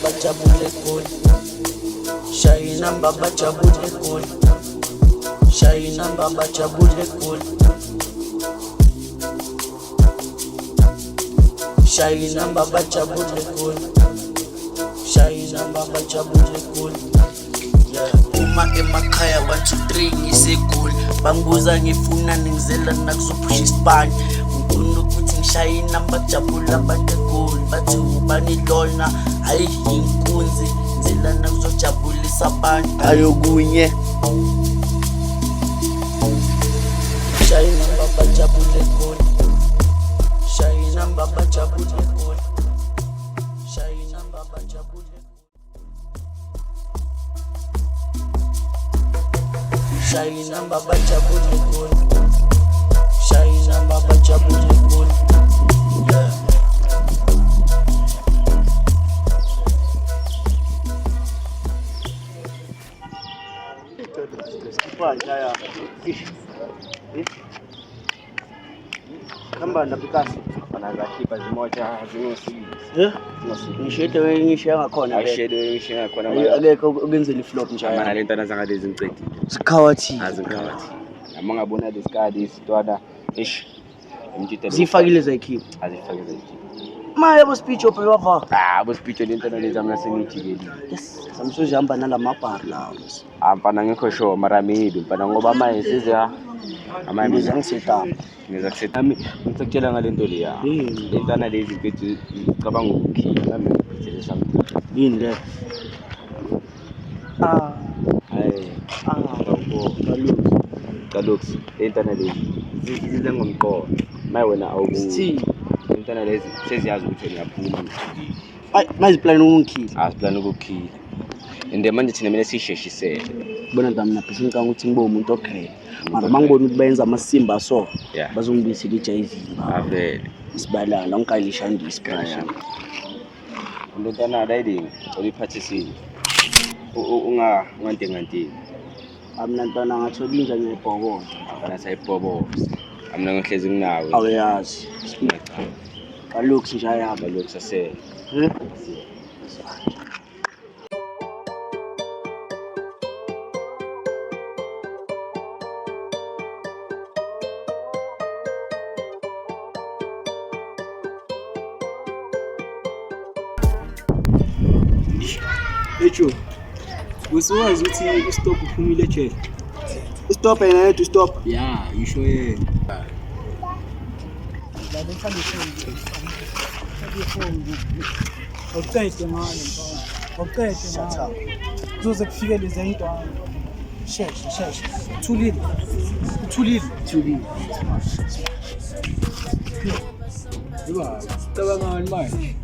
bajabule kul. Shayina baba jabule kul. Shayina baba jabule kul. Shayina baba jabule kul. Shayina baba jabule kul. Uma emakhaya 1 2 3 ngisekul. Bangibuza ngifuna ngizela nakuzophusha isibani. Ngifuna ukuthi ngishaye inamba jabula batekul. Bathi ubani lona hayi inkunzi. Ngizela nakuzojabulisa abantu ayokunye. Shayina baba jabule kul. Shayina baba jabule kul. Shayina baba jabule. Shayina baba jabule kul. Shayina baba jabule kul. Yeah. Kamba ndapikasi anaza kipa zimoja zinosibili. Ngishede wengishiya ngakhona Ashede wengishiya ngakhona akekho ukenzela iflop njalo. Mana lento naza lezi ngicedi. Sikhawathi. Azikawathi. Noma ngabona lesikadi isitwana ish. Umtitelo. Zifakile zayikhipha. Azifakile zayikhipha. Maye bo speech ophe wava. Bo speech lento lezi amna sengijikeli. Yes. Samsojamba nalamabhar lawo. Mfana ngikho sure mara maybe mfana ngoba manje siza Ngiza ngiseta. Ngiza kuseta ngicela ngalento leya. Lentana lezi mfethu cabanga ukukhipha nami ngicela something. Yini le? Hayi. Kalux lentana lezi zizize ngomqondo. Maye wena awukuthi lentana lezi seziyazi ukuthi ngiyaphuma. Ay maziplan ungikhipha. Asiplan ukukhipha. Ende manje thina mina sisheshisele. Bona ndami naphi ngicanga ukuthi ngibe umuntu okay. Mara mangibona ukuthi bayenza amasimba so bazongibisela iJV. Avele isibalala ongikalisha ndisiphaya. Lentana layiding oliphathisile. Ungantengantengi. Amna ntwana ngathola inja ngiyibhokoza. Afana sayibhoboza. Amna ngihlezi nginawe. Awuyazi. Kalux nje ayaba Kalux ase. Echo. Usiwazi ukuthi istop uphumile ejele. Stop and I to stop. Yeah, you sure yeah. Uqede manje mfana. Uqede manje. Uzoze kufike lezi ntwana. Sheshe. Thulile. Yiba, cabanga ngani manje?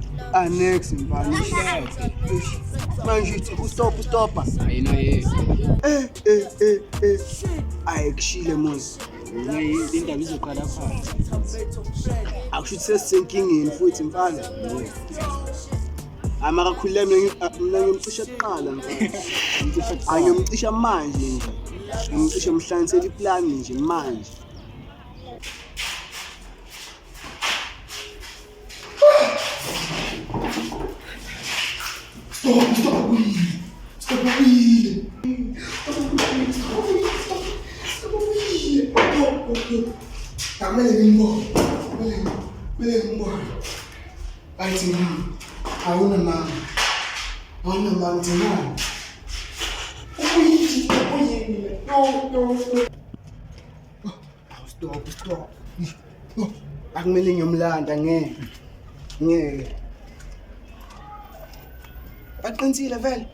Next mfana. Manje uthi stop. Ayina ye. Ayikushile mos. Le ndaba izoqala phansi. Akushuthi sesisenkingeni futhi mfana. Amakakhulula mina ngimcisha kuqala mfana. Angimcisha manje nje. Ngimcisha mhlanisela iplan nje manje. Stop. Kamele ngibone. Ayithi mama. Awuna mama thina. Uyini. No. Stop. Akumele ngiyomlanda ngeke. Baqinisile vele.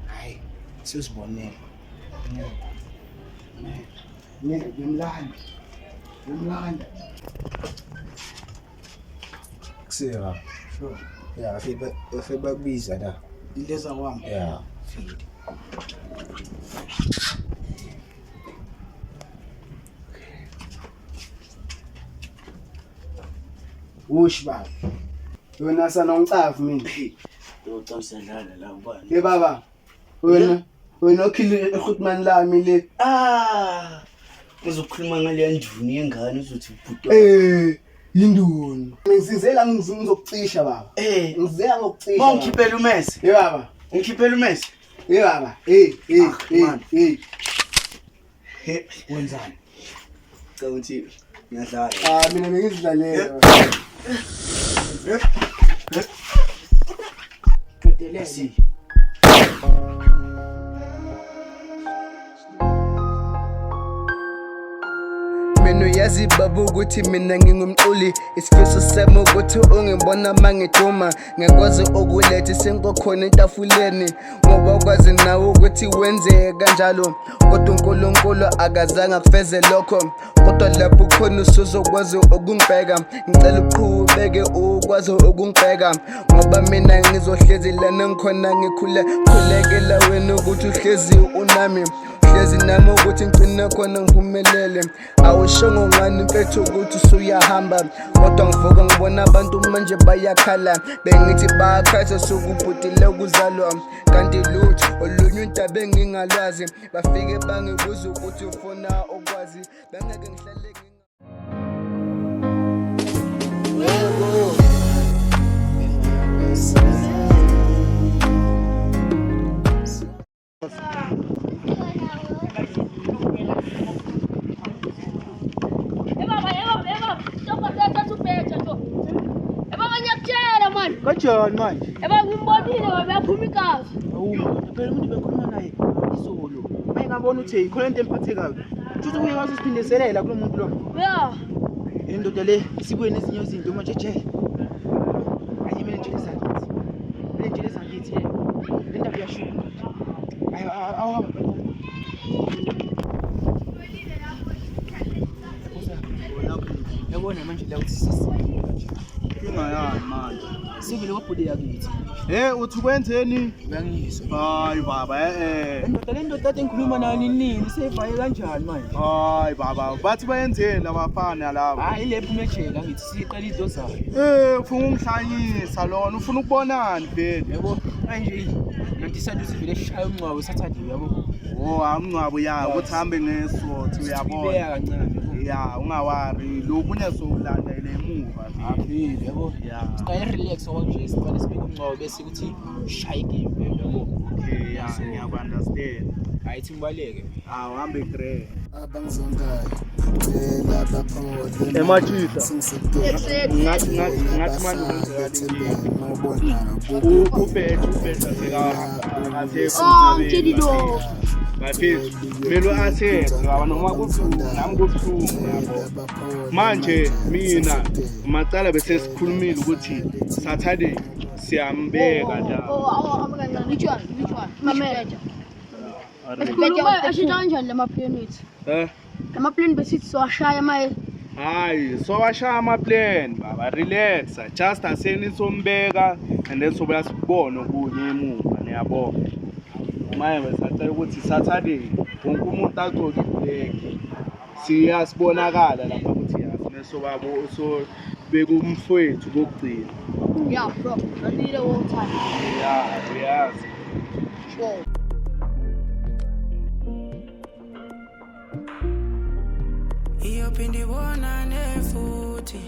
Hayi, siyosibonela. Ngiyomlanda. Kuseka. Sure. Yeah, afike bakubiza la. Ileza wami. Yeah. Ush baba. Wena sana uncafu mina. Ucasedlala la ubani. Ye baba. Wena okhile eGoodman lami le. Uzokhuluma ngale nduni yengane uzothi ubhuti. Yinduni. Ngizizela ngizokucisha baba. Ngizela ngokucisha. Mongikhiphela umese. Hey baba. Ngikhiphela umese. Hey baba. Hey. Wenzani? Cha uthi ngiyadlala. Mina bengizidlalela. Si. Mina uyazi baba ukuthi mina ngingumculi isifiso sami ukuthi ungibona mangiduma ngekwazi ukuletha senkokhona entafuleni ngoba kwazi nawe ukuthi wenze kanjalo kodwa uNkulunkulu akazange afeze lokho kodwa lapho khona usuzokwazi ukungibheka ngicela uqhubeke ukwazi ukungibheka ngoba mina ngizohlezi lana ngikhona khulekela wena ukuthi uhlezi unami hlezi nami ukuthi ngicine khona ngiphumelele awushongo ngani mfethu ukuthi usuyahamba kodwa ngivuka ngibona abantu manje bayakhala bengithi bayakhatha sokubhudile ukuzalwa kanti lutho olunye indaba engingalwazi bafike bangibuza ukuthi ufuna ukwazi bengeke ngihlale Kanjani manje? Ngimbonile wabeyaphuma igazi. Phela umuntu bekhuluma naye izolo. Ngabona uthi khona into emphathekayo. Futhi uyakwazi usiphindiselela kulo muntu lo. Ya. Indoda le sibuyene ezinye izinto manje nje. Ayi mina nje lesakithi. Mina nje lesakithi. Le ndaba yashuka. Awu. Yabona manje la uthi sisibile kanje. Ingayani manje. Sibile kwabhude yakithi. Uthi kwenzeni? Uyangizwa. Hayi baba Le ndoda engikhuluma nayo nini sevaye kanjani manje? Hayi baba, bathi bayenzeni labafana laba? Hayi lephu mejela ngithi siqala into zayo. Ufuna ungihlanyisa lona, ufuna ukubonani phela? Yabo, manje nanti sandu sivile eshaya umncwawo Saturday yabo. Amncwabo ya ukuthi hambe ngesothi uyabona. Ibeka kancane. Ya, ungawari, lokunye sokulanda ile emuva. Aphile yabo. Ya. Siqale relax okwanje siqale sibeke umncwawo bese ukuthi shaye game yabo. Okay, ya, ngiyakunderstand. Hayi thi ngibaleke. Uhambe grey. Abangizongayo cela baphole Emathisa. Ngathi manje ubhetha sekahamba Chedido. Baphezulu melo athe ngaba noma kubuhlungu nami kubuhlungu yabo manje mina macala bese sikhulumile ukuthi Saturday siyambeka la Which one? Mamela. Sikhuluma ashita kanjani lamaplane wethu? Lamaplane besithi siwashaya maye. Hayi sowashaya amaplan baba relax just aseni sombeka and then sobuya sibone kunye emuva niyabona maye besacela ukuthi Saturday wonke umuntu agcoke iblack siyasibonakala lapha ukuthi yasine sobabo so bekumfowethu kokugcina. Yeah bro, I did it all time. Yeah, yes. Sure. Iyopindi bona nefuthi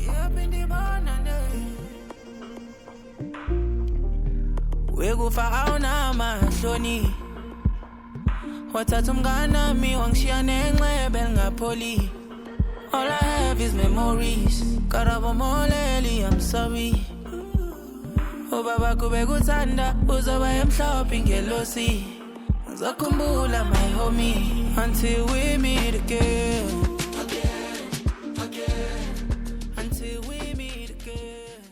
iyopindi bona ne wekufa awuna mahloni wathatha umngane mi wangishiya nenxebe lingapholi. All I have is memories karabomoleli I'm sorry ubaba kube kuthanda uzoba emhlophe ngelosi ngizokhumbula my homie until we meet again, until we meet again.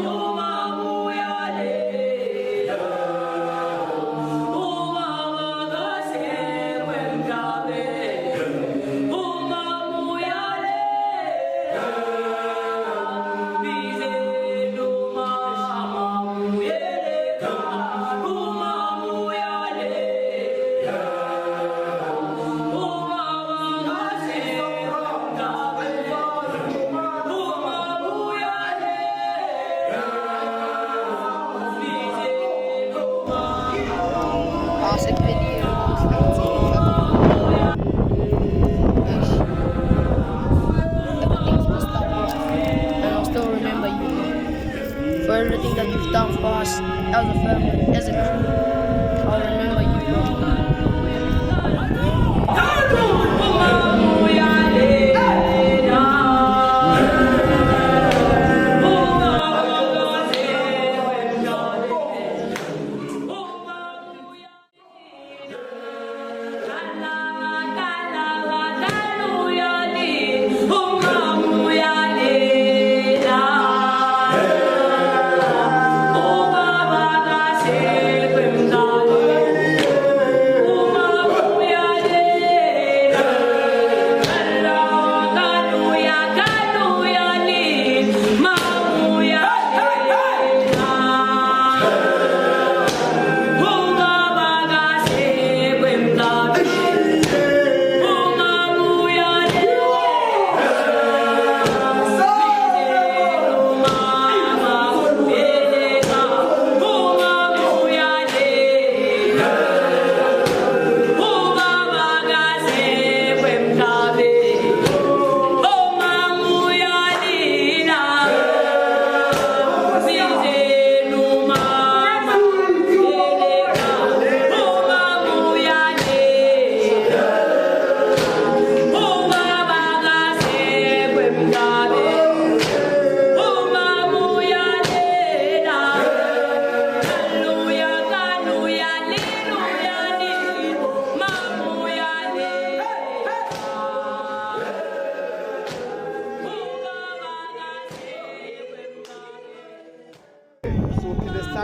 Oh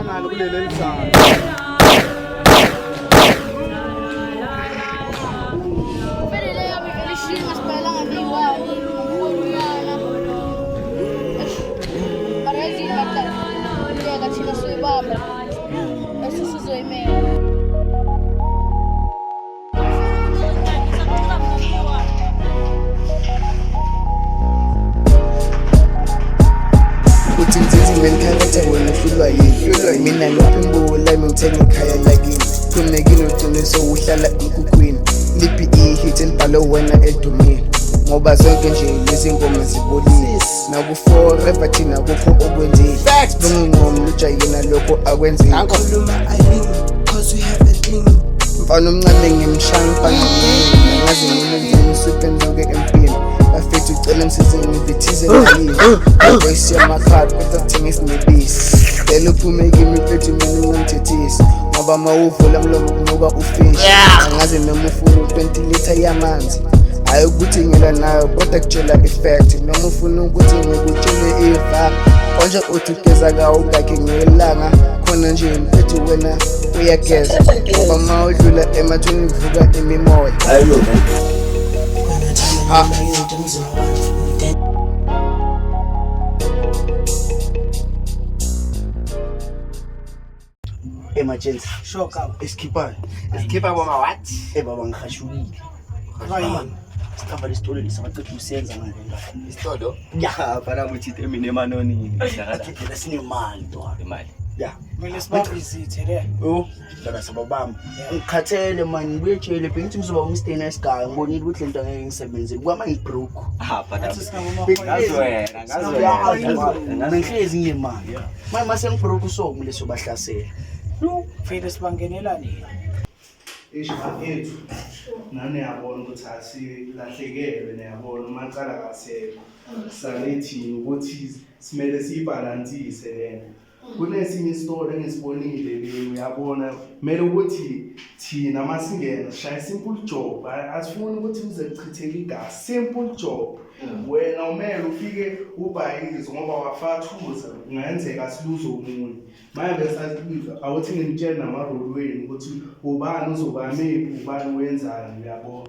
ngalo kuleli elizayo. uthi ngizizi menikharetha wena uhlulwa yini mina ngiphimbula ngithenga ikhaya lakini kunekini uqiniso uhlala enkukhwini liphi ihit enibhalo wena edumile ngoba zonke nje lezi ngoma zibolile naku-forever thina kukho okwenzile lungingoma lujayina lokho akwenzile mfana omncane ngimshampana ngazi nginenzini suphenduke empini bafethu ucela ngisize ngivithize ngayini voice yamakhadi kodwa kuthenga isinebisi lelo uphume kimi mfethu mina ungangithethisi ngoba mawuvula mlomo kunuka ufishi angazi noma ufuna u-20 litha yamanzi hayi ukuthi ngela nayo kodwa kutshela ifact noma ufuna ukuthi ngikutshele ifa konje uthi ugeza kawo ngakhe ngelanga khona nje mfethu wena uyageza ngoba mawudlula emathuni kuvuka imimoya Emergency. Shock up. Skipper boma what? baba ngihashukile. Right. Sikhamba lesitolo lesabaqeda usenza ngale nto. Isitolo? Ya, Bana ukuthi emine emanoni. ngikhathele sinemali ntwana. Imali. Ya. Kumele sibavisithe le. Dala sababamba. Ngikhathele man ngibuye ejele bengithi ngizoba umstay nice guy ngibonile ukuthi lento angeke ngisebenzele kwama ngibroke. Bana. Ngihlezi nginemali. Mase ngibroke usongo leso bahlasela. Fede sibangenela nini? Ethu nani yabona ukuthi asilahlekele niyabona umacala kasekho salethini ukuthi simele siyibalansise lena kunesinye isitolo engisibonile le uyabona kumele ukuthi thina masingena sishaya simple job asifuni ukuthi kuze kuchitheke igazi simple job wena umele ufike ubhayizo ngoba wafathuza kungenzeka siluzo umunye manje besazibiza awuthi ngimtshela namarolweni ukuthi ubani uzobamephi ubani wenzani uyabona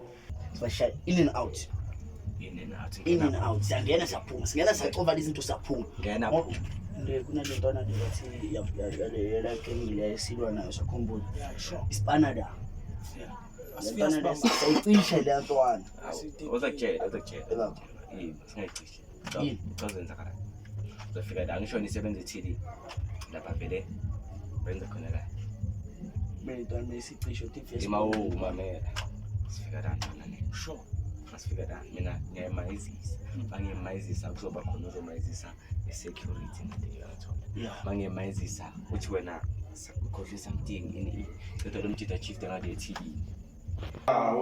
Sibashaya in and out. Siyangena siyaphuma. Singena siyacova izinto siyaphuma. Ngena. Kunale ntwana lethi yala kengile silwa nayo sakhumbula. Ispanada. Ispanada siyicishe le ntwana. Uzakutshela. Singayicishe. Uzenza kana. Uzofika la ngisho nisebenza ethili. Lapha vele benza khona la. Mina ntwana mesicishe uthi mamela. Sifika la nani? Sure. Asifika la mina ngiyamayizisa. Bangiyamayizisa kuzoba khona uzomayizisa security ngiyathola. Bangiyamayizisa uthi wena ukhohle something in kodwa lo mthetho chief ngale TV.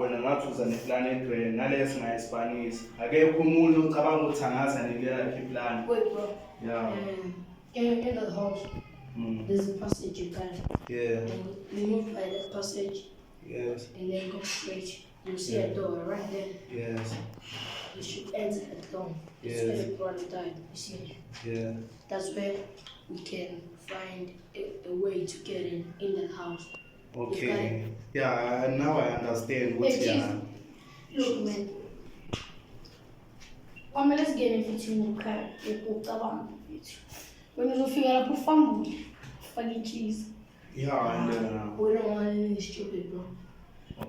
Wena ngathi uza neplan egrand nalesi ngayiSpanish akekho umuntu ocabanga ukuthi angaza nelakhe iplan. Wait, bro. Yeah. In the house, there's a passage you can. Yeah. And you move by that passage. Yes. And then go straight. You see a door right there. Yes. You should enter the door. Yes. It's where the brother died. You see. Yeah. That's where we can find a way to get in that house. Okay. Yeah, now I understand what you are. Look, man. Let's get everything in the car. When you figure out put fumble, fucking cheese. Yeah, and we don't want anything stupid, bro.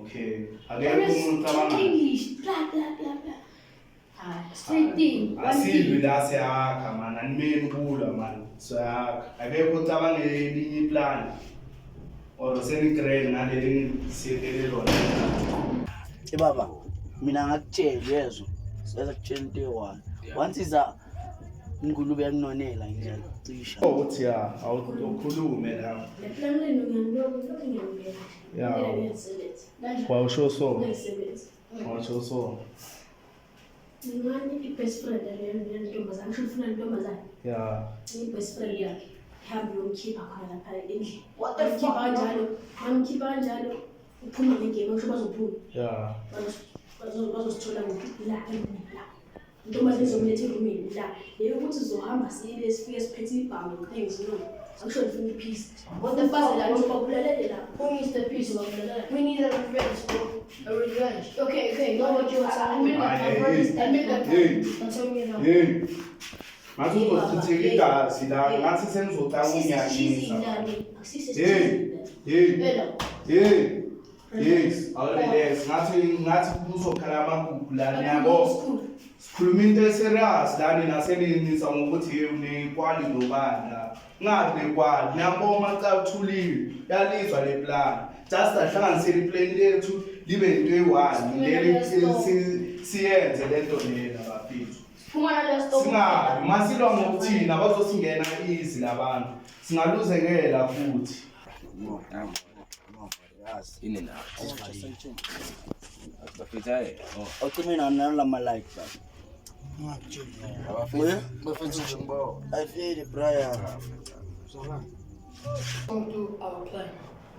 okay. English, blah blah blah blah. Straight thing. Asilwila siyakha man animeni kula man. Siyakha. Akekho ucabanga elinye iplan. Or senigrade naleli siyekele lona. Baba, mina ngakutshela yezo. Siyaza kutshela into eyi-one. Once iza ingulube yakunonela nje cisha. Uthi ya, awukhulume la. Le plan lenu ngiyangibona. Yeah. Wawusho so. Wawusho so. Ngani i-best friend lentombazane, ngisho ufuna intombazane. Yeah. I-best friend yakhe. Hambe uyomkhipha khona lapha endlini. Wakhipha kanjalo, ngamkhipha kanjalo. Uphuma ngegame ngisho bazophuma. Yeah. Bazosithola la. Ntombi izomletha erumini la. Yebo ukuthi uzohamba sile sifike siphethe ibhamu things no. Akusho ngifuna ipeace. What the fuck la ngibabulelele la. Who needs the peace babulelele? We need a revenge, bro. A revenge. Okay, know what you are. Hey. Ngathi uzochitheka igazi la, ngathi senizotawunyanisa. Hey. Yes, awurelax. Ngathi uzokhala amagugu la yabo. Sikhuluma into eserious la nina seninisa ngokuthi unekwali nobanda. Ngabe nekwali niyaboma cha uthulile. Yalizwa le plan. Just ahlanganisele iplan lethu libe into eyi-1 leli siyenze lento lena bafethu. Singabi masilwa ngokuthina bazosingena easy labantu. Singaluzekela futhi. In and out. Okay, I know my life. I feel the prayer. To our plan.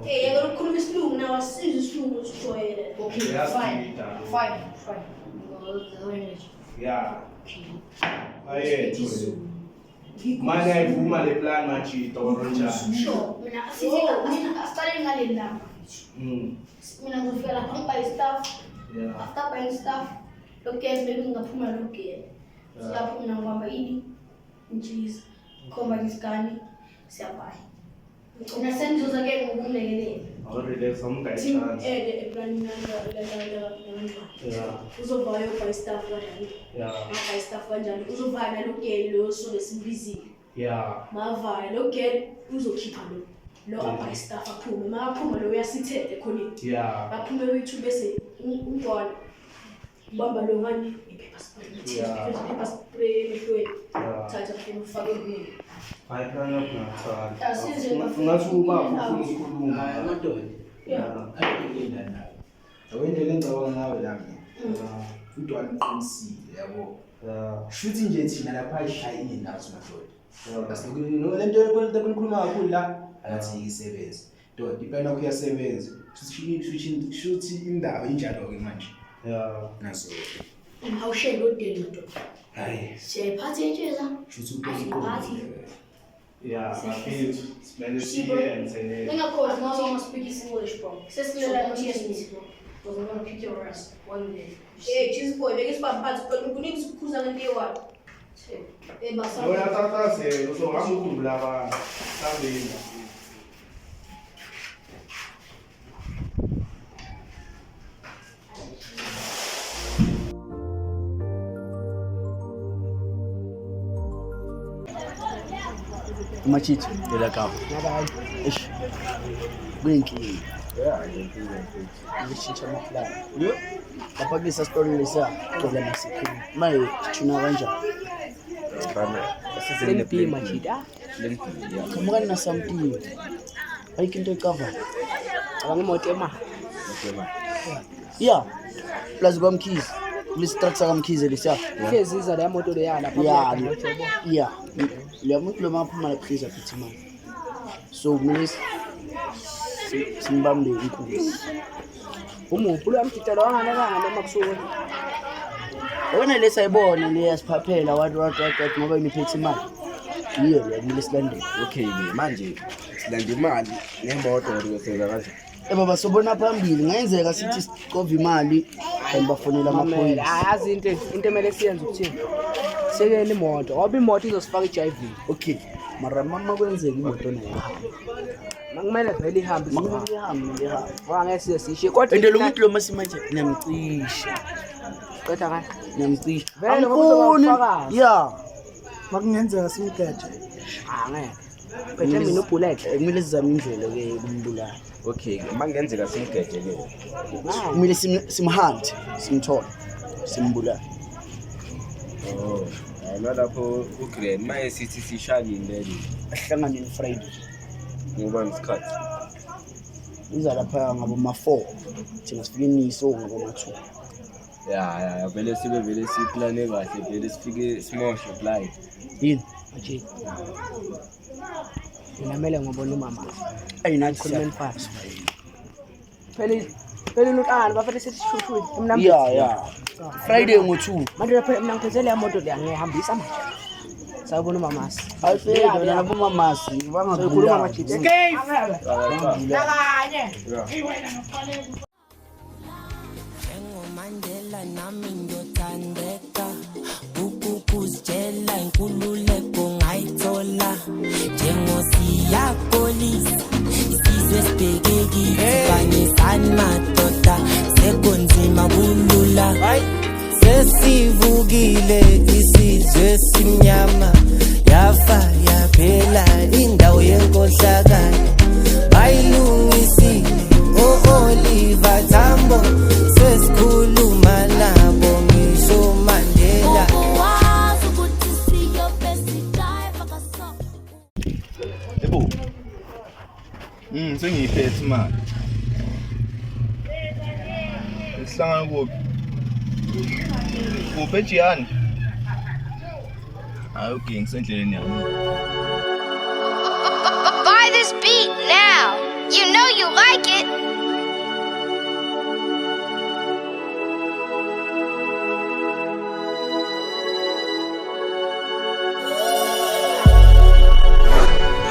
Hey, you're gonna this room now. I see this room was destroyed. Okay, fine. Yeah. Manje ayivuma le plan machito oronjani. Sure. Mina starting ngale la. Mina ngifika lapha ngibuy stuff. Yeah. After buying stuff, okay, maybe ngaphuma lokho. Siyaphuma ngihamba ini. Inchiza. Khomba isikani. Siyabuy. Mina sengizoza ke ngokumlekelele. Awurelax amgayithanda. Plan la. Yeah. Uzobuy buy stuff kanjani? Yeah. Buy stuff kanjani? Uzovala lokho lo so lesibizile. Yeah. Mavala lokho uzokhipha lo. Lo buy stuff aphume. Maphuma lo uyasithele khona. Yeah. Baphume wethu bese ungqona. Bamba lo ngani ipaper spray. Yeah. Paper spray mehlweni. Yeah. Thatha phela ufake kuyo. Hayi plan yokunathanda. Asize Ngathi ubaba ufuna ukukhuluma. Hayi madoda. Ayikho nayo. Awende lengcawa ngawe la mina. Futhi waniqinisile yabo. Shuthi nje thina lapha ishaya indawo madoda. Asikho lento ekhuluma kakhulu la athi isebenze. Doda ipena kuyasebenza. Shuthi indawo injalo ke manje. Yeah. Naso. Awushe lo deli do. Hayi. Siyayiphatha intsheza. Shuthi uqoqo. Yeah, bafethu simele siyenze le. Ngakhohlwa ngoba ungaspeak English bro. Sesilela noTSB bro. Was gonna kick your ass one day. Hey, cheese boy, make us phat but kuningi sikukhuza ngento eyi-1. Basa. Wena tatasela uzohamba udubula abantu. Sambeni. Machito, dela kawo. Eish. Kwinki. Ngishintsha amaplan. Yo. Lapha kulesa store lesa cela masikini. Maye thina kanjani? Lempi Machita. Kamukani na something. Ayikho into ecover. Abangimoto ema. Yeah. Plus kwamkhizi. Listructure kamkhizi lesiya. Ihlezisa la moto le yana Yeah. Le muntu lo maphuma la please aphithi manje. So kumele simbambe inkunzi. umuphi lo yamjitela wanganakanga noma kusuka. Wena lesayibona le yasiphaphela wathi ngoba iniphethe imali. Yiyo le kumele silandele. Okay ke manje silanda imali nemoto ngiyosela kanjani? Baba sobona phambili ngayenzeka sithi sikove imali bafonela amaphoyisa. Ayazi into emele siyenze ukuthini. Sekele imoto ngoba imoto izosifaka i-HIV. Okay, mara mama kwenzeka imoto nayo. Makumele vele ihambe ihambe. Wangeke sishiye kodwa into lo muntu lo masimanje niyamcisha. Qeda kahle. Niyamcisha. Vele ngoba yeah. Makungenzeka simgede. Ngeke. Phethe mina ubullet kumele sizame indlela ke kumbulala. Okay ke mangenzeka simgede ke. Kumele simhunt, simthola, simbulala. Oh, lapho uGrand maye sithi sishali indele. Ahlangane Friday. Ngoba isikhathi. Iza lapha ngabo ma4. Thina sifike niso ngoma 2. Ya vele siplane kahle vele sifike smoshe blind. Yini? Aje. Nginamele ngobona umama. Ayinathi khulumeni phansi. Phela Phela unoqala bafethe sesishuthu emnambi. Yeah. Friday ngo2. Manje lapha mina ngithezele imoto le ngihambisa manje. Sabona mamasi. Ayifike nabo mamasi Sokhuluma machithi. Okay. Mandela nami ngiyothandeka ukukuzitshela inkululeko ngayithola njengosiyakolisa isizwe sibhekekile kanye sanmadoda sekonzima kulula sesivukile isizwe simnyama yafa yaphela indawo yenkohlakalo bayilungisile Oliver Tambo sesikhuluma nabo ngisho Mandela Yebo sengiyiphethe manje Sihlangana kuphi Ejiyani Hayi okay ngisendleleni yami Buy this beat now. You know you like it.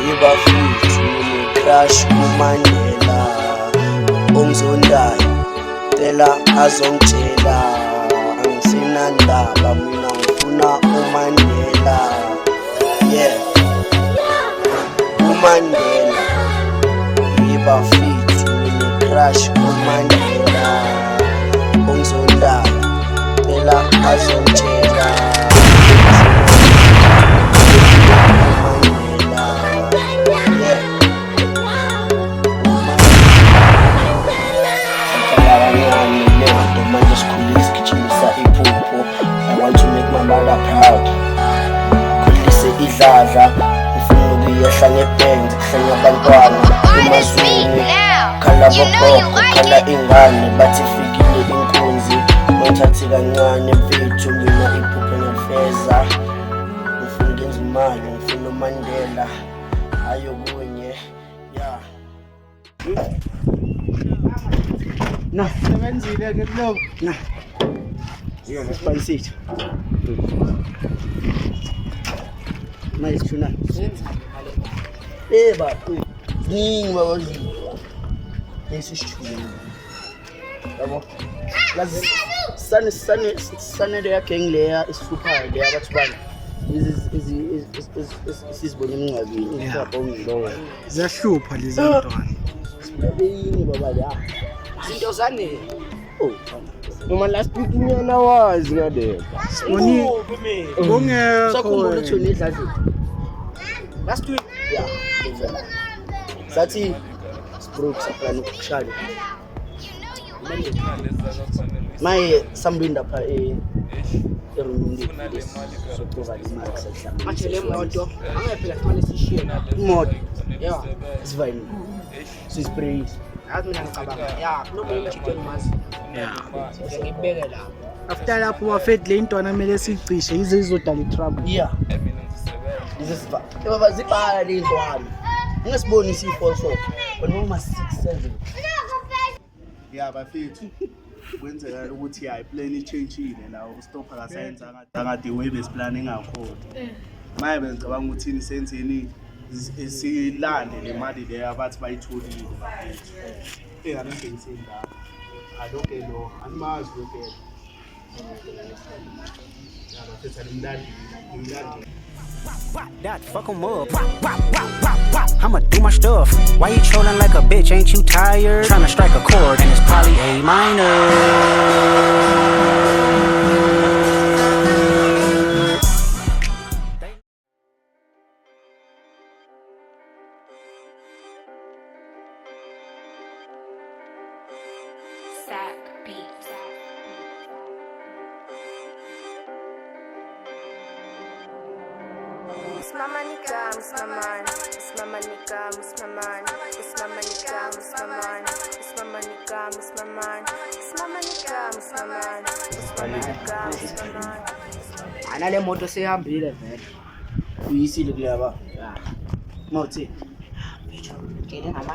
Ibafuthi crush uMandela ongizondayo tela azongitshela angisinandaba mina ngifuna uMandela uMandela ibafuthi crush uMandela ongizondayo tela azongitshela idladla ngifuna ukuyehla ngebhenzi kuhlanya abantwana emazweni khala bogogo khala ingane bathi fikile inkunzi ngithathi kancane mfethu mina iphupho ngiyafeza ngifuna ngenza imali ngifuna uMandela ayo kunye Na sebenzile ke lo na Yebo spicy Nice tuna. Bapho. Ningi babazi. Lesishulu. Yabo. Lazi sanele yakhe ngileya isupha le abathi bani. Sizibona emncabini ngiyabonga. Ziyahlupha lezi ntwana. Sibeyini baba la. Izinto zane. Oh. Noma last week nyana wazi ngadeka. Siboni bongekho. Sakhumbula ukuthi unedladla. Last week sathi Brooks plan ukushaya maye sambinda pha eRumindi so provide imali sehlanga Manje le moto angaphela kumele sishiye imoto yeah sivayini sispray athi mina ngicabanga kunomuntu emjikeni mazi ngibeke la After lapho wafed le ntwana kumele sicishe yize izodala itrtrouble. yeah izisiva baba zibhala le ntwana ungasiboni isifo so noma 6-7 Yeah bafethu kwenzeka ukuthi ya plan ichangeile la stop akasenza ngade way besiplanning ngakhona maye bengicabanga ukuthi ini senzeni silande le mali le abathi bayitholile bafethu engabengisenda aloke lo animazi lokho ya bafethu alimlandi That fuck 'em up. I'ma do my stuff. Why you trolling like a bitch? Ain't you tired? Tryna strike a chord and it's probably A minor. Ana le moto sehambile vele. uyisile kulaba mawuthi Ngene ngama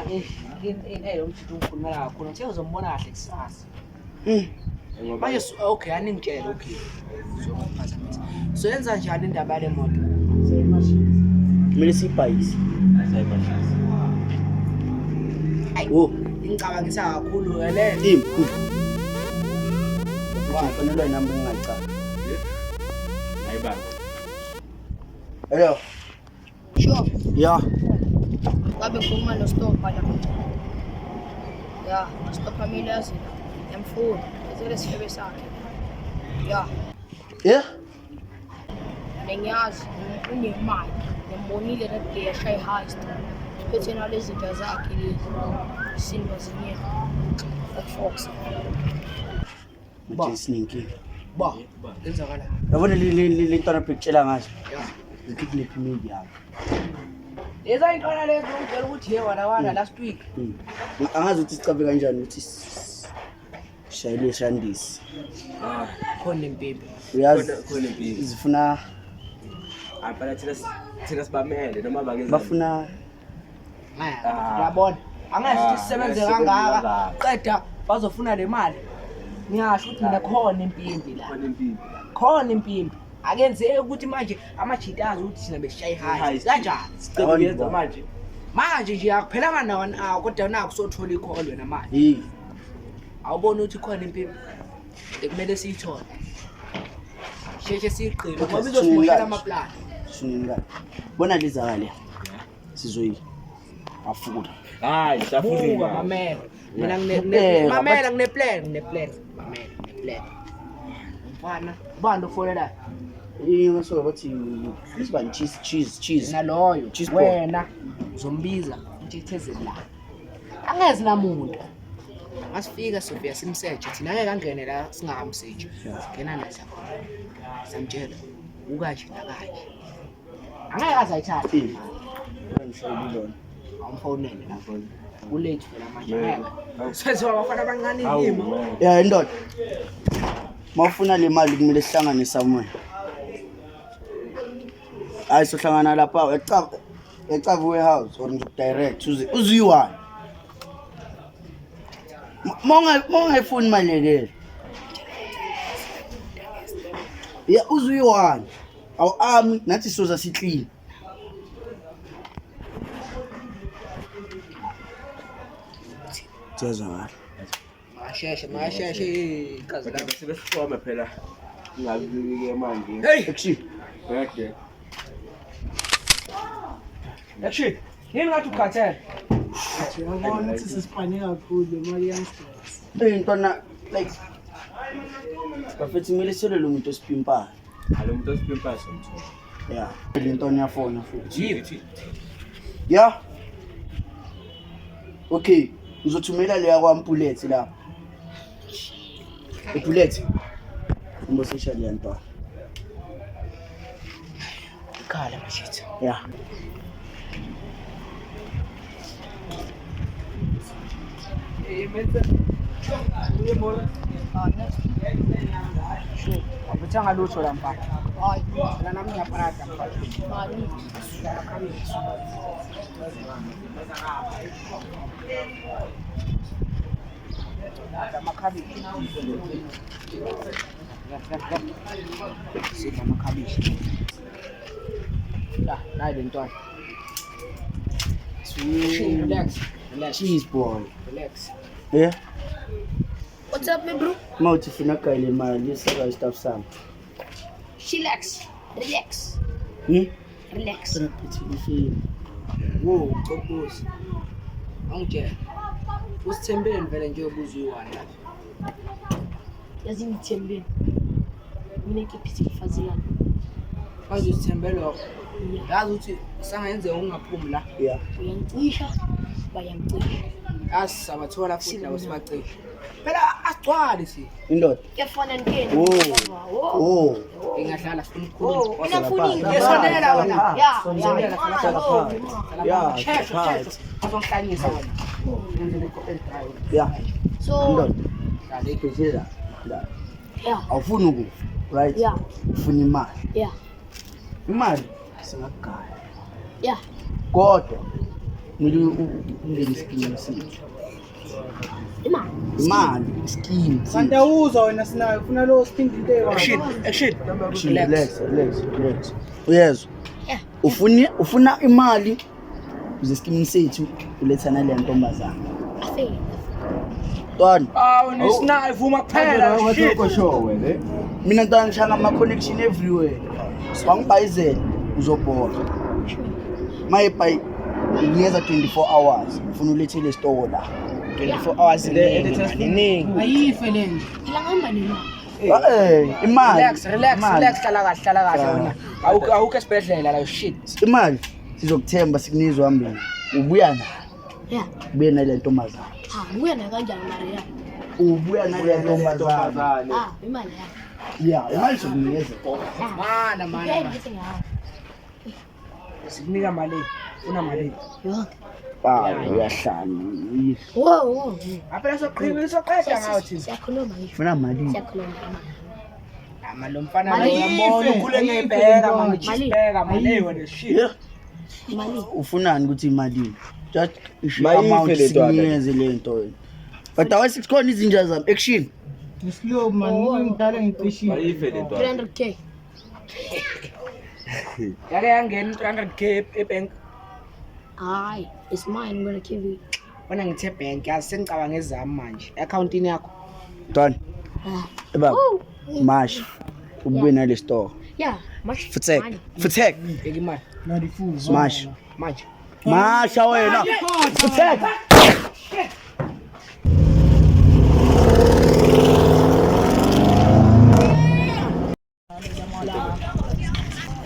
lo mthetho ukhulumela kakhulu ngithe uzombona kahle kusasa manje okay aningitshela okay sokuphazamisa so yenza njani indaba le moto kumele siyibhayise ayi ngicabangisa kakhulu le kufanele namba engacala ayibanga hello Sure. yeah Babe khuluma no-stop la. Ya, stop family yazini. Yamfuna. Ezele sifebe sakhe. Ya, yeah nengiyazi unemali. Ngembonile that day ashaya heist. Siphethe nalezi zinto zakhe lezi. Silver zinye. Fox. manje sininki ba enzakala yabona le ntwana picture ngazo zikidnap media eza intwana lezo ngicela ukuthi wana last week angazi ukuthi sicabe kanjani ukuthi shayile shandisi khona impimpi uyazi khona impilo zifuna abala thina sibamele noma bafuna yabona angazi ukuthi sisebenze kangaka qeda bazofuna le mali ngiyasho ukuthi mina khona impimpi la khona impimpi akenzeki ukuthi manje amajitazi ukuthi sina beshayi high kanjani yenza manje nje akuphelanga nawo kodwa naku sothola ikholo wena manje awubona ukuthi khona impimpi ekumele siyithole sheshe siyiqine ngoba izosimoshela amaplani suningani bona lizakale sizoyi afuna hayi buka mamela mina mamela ngine-plan mamela mfana ubani ofonela ingasoka bathi isibani cheese naloyo wena uzombiza umthethezeli la angezi namuntu masifika sofia simsearch thina ngeke angene la singakamsearch ngena naye khona samtshela ukanje nakanje angeke azayithatha awumfonele la phone ulate phela manje ngeke senziwa abafana abancane yimo yeah indoda mawufuna le mali kumele sihlangane somewhere hayi sohlangana lapha eCavu warehouse or direct uziyi-1 mongayifuni mali lekele ya uziyi-1 awu-ami nathi soza siclean siyazwakala masheshe ikazi lami sebesifoma phela ngabike manje action birthday action yini ngathi ukhathele Ngiyabona ukuthi sisipane kakhulu imali yamstress. intwana like bafethi kumele siyolele umuntu osipimpayo alo muntu osipimpayo somthola yeah le ntwana yafona futhi yithi yeah okay uzothumela leya kwampuleti lapha ipuleti umbosesha le ntwana ikhala mashitha yeah Abutanga lutho la mpaka. Hayi, la nami ngiyaparata mpaka. Mali. Amakhabishi. Sidla amakhabishi. Nayi le ntwana. Relax. Cheese boy. Relax. Yeah. What's up, my bro? Mawuthi funa kayile mali saka stuff sami. Relax. Relax. Relax. Wo, Kokosi. Angitshela. Usithembele vele nje ubuza uyi-1 la. Yazi ngithembele. Mina ngiphithi ngifazilana. Wazi usithembele lokho. Yazi ukuthi sangenze ungaphumi la. Yeah. Uyangicisha, bayangicisha. Asisabathola futhi labo sibacisha. Phela asigcwali si. Indoda. Kuyafana nkeni. Oh. Ingadlala sifuna ukukhuluma. Mina ngifuna Ngesondela wena. Ya. Sondela khona. Yeah. Shesho. Azonhlanyisa wena. Yeah. So, Indoda. Phezela. yeah. Awufuni ukufa, right? Yeah. Ufuna imali. Yeah. Imali singakugaya. Yeah. Kodwa kumele ungene scheme sithi imali scheme kanti awuzwa wena sinayo ufuna lo spindi into action relax uyezwa ufuna imali uze scheme sethu ulethana le ntombazana Don wena sinayo vuma kuphela mina ngicela ngishanga ama connection everywhere wangibhayizela uzobhola mayibhayi unikeza 24 hours ufuna ulethe le store la 24 hours iningi ayife le nje ilangamba nini imali relax hlala kahle wena awukho esibhedlela la shit imali sizokuthemba sikunizwa hambeni ubuya na ubuye nale ntombazana ubuya na kanjani Maria ubuya nale ntombazana imali imali sokunikeza mana sikunika mali una mali uyahlala wo apha soqhibisa ngawo thina siyakhuluma ngisho ufuna mali lo mfana lo yambona ukhule ngebheka mangijibheka mali wena shit ufunani ukuthi imali just amount sinikeze le nto but awasi sikhona izinja zami action slow man ngidala ngiqishi 300k yake yangena 300k ebank hayi it's mine I'm going to give you wena ngithe bank asengicabanga ezami manje accountini yakho Don baba mash ubuye nale store yeah mash futek beki imali smash manje masha wena futek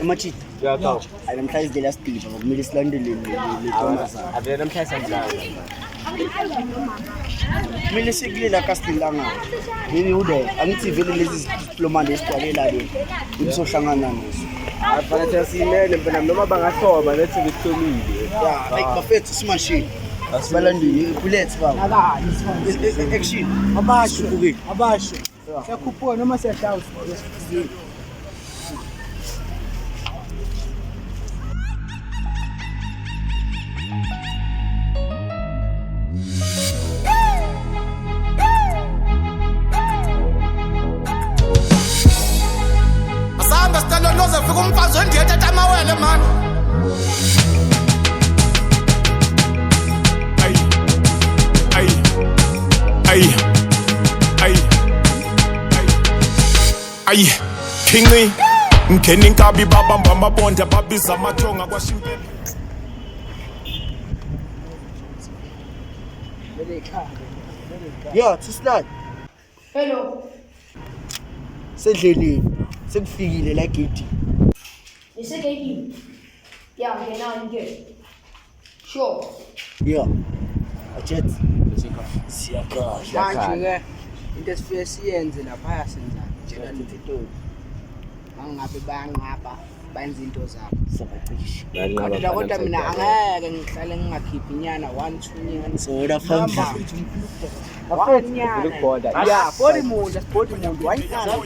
Machit. Namhlanje is the last day baba kumele silandele le ntombazana. Ave namhlanje sanjalo. Kumele sikulela kasilanga. Yini ude angithi vele lezi diploma lesicwalela le. Uzohlangana nazo. Afanele simele phela noma bangahloba lethe bekuhlomile. Yeah, like bafethu simashini. Asibalandile bullets baba. Action. Abasho. Siyakhuphuka noma siyahlawula. Fika umfazi wendiyethe tamawele man ay kingi ngeni inkabi babamba amabonde babiza amathonga kwashimpela Yeah, Tislad. hello Sedleleni. Sekufikile la gate. Isegeyini ngena nje sure Yeah. Ajet. Siyakha. manje ke into esifike siyenze lapha yasenza njena nitho mangabe bayangqaba bayenza into zabo kodwa mina angeke ngihlale ngingakhiphi inyana 1 2 nyana Soda family. yeah body muntu wayikhala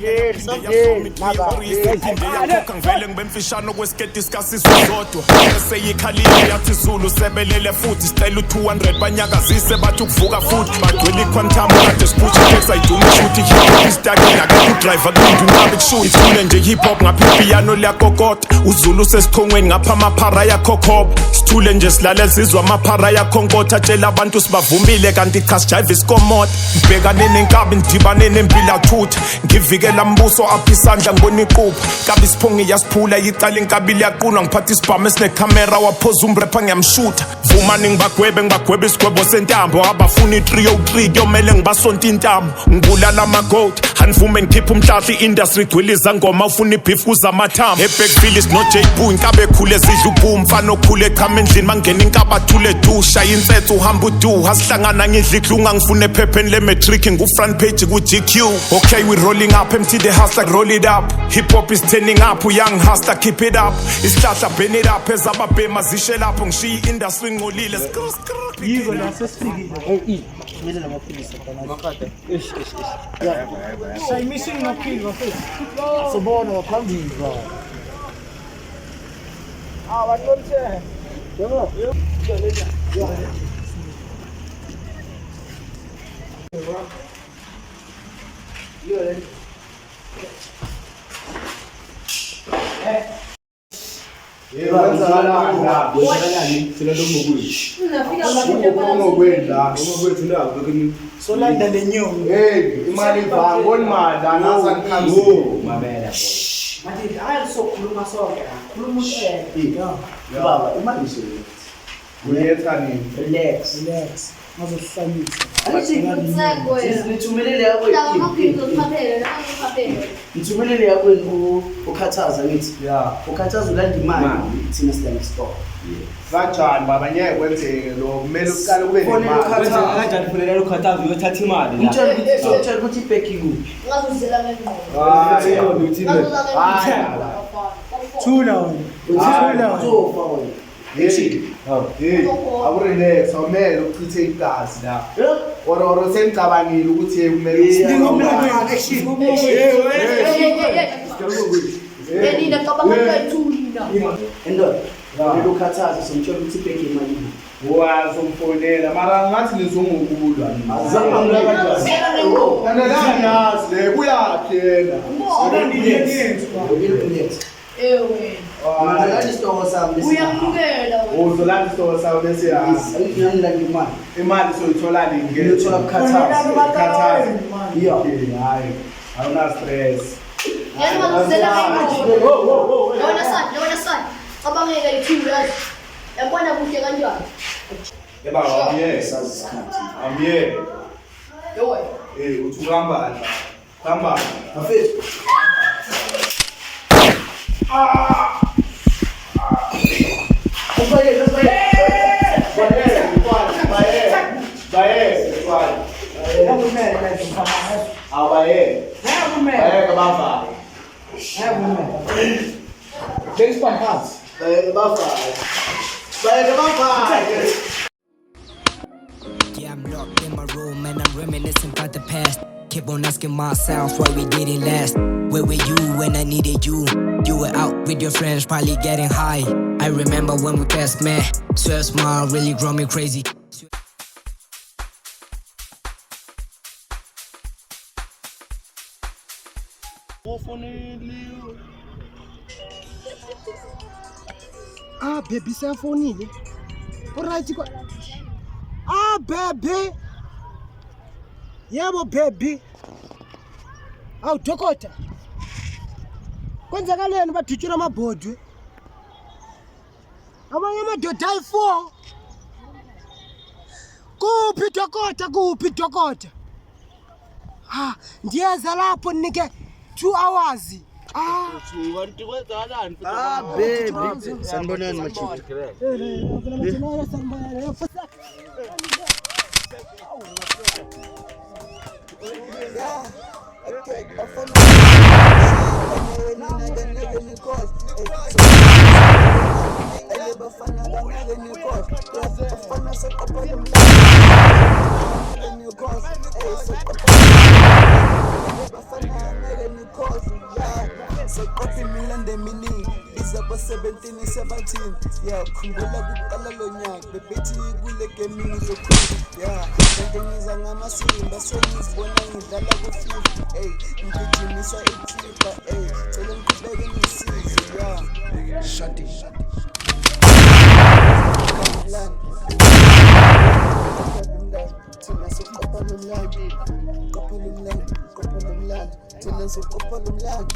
ngivele ngibemfishane okwesketi isikasizwe zodwa eseyikhalile yathi Zulu sebelele futhi sicela u200 banyakazise bathi ukuvuka futhi bagcwele iquantum kade sipush text ayiduma shoot hip istakela ke driver kundu ngabe kushuthi ithule nje hip hop ngapha piano liyakokota uZulu sesikhongweni ngapha amaphara yakhokhop sithule nje silale sizwa amaphara yakhonkotha tshela abantu sibavumile kanti cha sijive iskomoto mbhekane nenkabi ndibane nempila thutha ngivikela mbuso apha isandla ngibona iqupha kabi siphongi yasiphula icala inkabi liyaqunwa ngiphatha isibhamu esinecamera waphoza umrapha ngiyamshutha vumani ngibagwebe isigwebo sentambo abafuna i303 kuyomele ngibasonta intambo ngibulala amagoat hanivume ngikhipha umhlahla i-industry gwiliza ngoma ufuna ibeef kuza amathambo eBackville is no J Boo inkabe khule zidla ubhu mfana okhule echama endlini mangena inkaba thule dusha insethu uhamba udu hasihlangana ngidla iklunga ngifune phepheni le matric ngu-front page ku-GQ okay we rolling up empty the house like roll it up hip hop is turning up young hustler keep it up isihlahla burn it up ezababhema zishe lapho ngishiya i-industry ngcolile yizo la sesifikile Kumele lamaphilisi makade say missing nokill bafethu sobona waphambili baba abantu lomthe yebo Solanda le nyoni. Hey, imali ivangoni manda nasa nikhambi. Manje akusokhuluma sonke la. Khuluma uhlelo. Baba, imali isebenza. Uyetha nini? Relax. Mazohlanisa. Ngithumelele yakho. Ngithumelele yakho ukhathaza ngithi. Ukhathaza ulanda imali thina sidla store. Kanjani baba ngeke kwenzeke lo kumele uqale kube nemali. Kanjani kufanele ukhathaza uyothatha imali la. Ngitshela ukuthi ibheki kuphi. Ngazuzela ngeke. Thula wena. Uzofa wena. Hey, awurelax awumele ukuchithe igazi la. Oro sengicabangile ukuthi kumele Nina cabanga kwethulina. Endoda, ukhathaza somtshela ukuthi ibheki imali. wazi umfonela mara ngathi nizongokulwa. Azama kanjani? Angayazi le kuyaphi yena. Ewe. Ngizolanda isitoko sami bese. Uyamukela wena. Uzolanda isitoko sami bese yazi. Ngiyalanda imali. Imali soyithola nini ngeke? Ngiyothola ukukhathaza. Iyo. Hayi. Awuna stress. Yena ngizela ngeke. Yona sani. Cabangeka ithula. Yabona kuhle kanjani? Yeba wamiye sazisikhathi. Amiye. Yowe. Uthi uhamba la. Hamba. Mafethu. Yeah, I'm locked in my room and I'm reminiscing about the past. Keep on asking myself why we didn't last. Where were you when I needed you? You were out with your friends, probably getting high. I remember when we passed, man. Swear smile really drove me crazy. Baby seyafonile. Alright kwa. Baby. Yebo baby. Awu dokota. Kwenzakaleni badutshula amabhodwe? Abanye amadoda ayi4. Kuphi dokota? Ndiyeza lapho nike 2 hours. Baby. Sanibonani machithi. Sekopi milande mini izaba 17 yeah khumbula kuqala lo nyaka bebethi kule gaming izokhula yeah ngiza ngamasimba so ngizibona ngidlala ku-FIFA ngigijimiswa itripa cela ngiqhubeke ngisize yeah shadi thina soqopha lo mlando thina soqopha lo mlando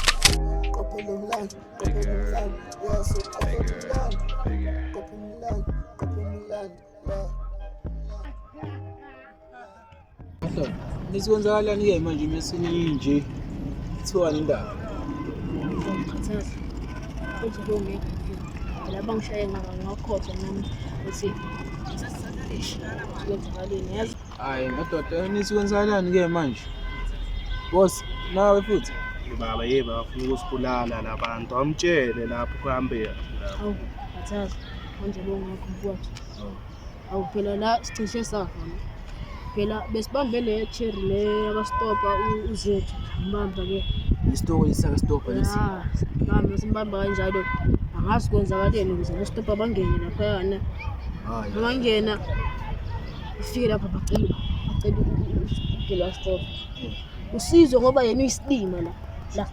yeah so qopha lo mlando Nisikwenzakalani ke manje mesini nje thiwani indaba Ngikhathaza. Uthi bongeka. La bangishaye ngakhohlwa nami uthi ngisasalishana yazi. hayi madoda nisikwenzakalani ke manje boss nawe futhi baba yebo bafuna ukusibulala labantu amtshele lapho kuhambela Awu ngikhathaza. Manje bongeka mfowethu. Awu phela la sicishe safa. Phela besibambe le cherry le abastopa uzethu mbamba ke isitoko isaka stopa lesi mama simbamba kanjalo angazi kwenzakaleni ukuze abastopa bangene lapha yana Ungangena ufike lapha bacela ukugela stop. Usizwe ngoba yena uyisidima la.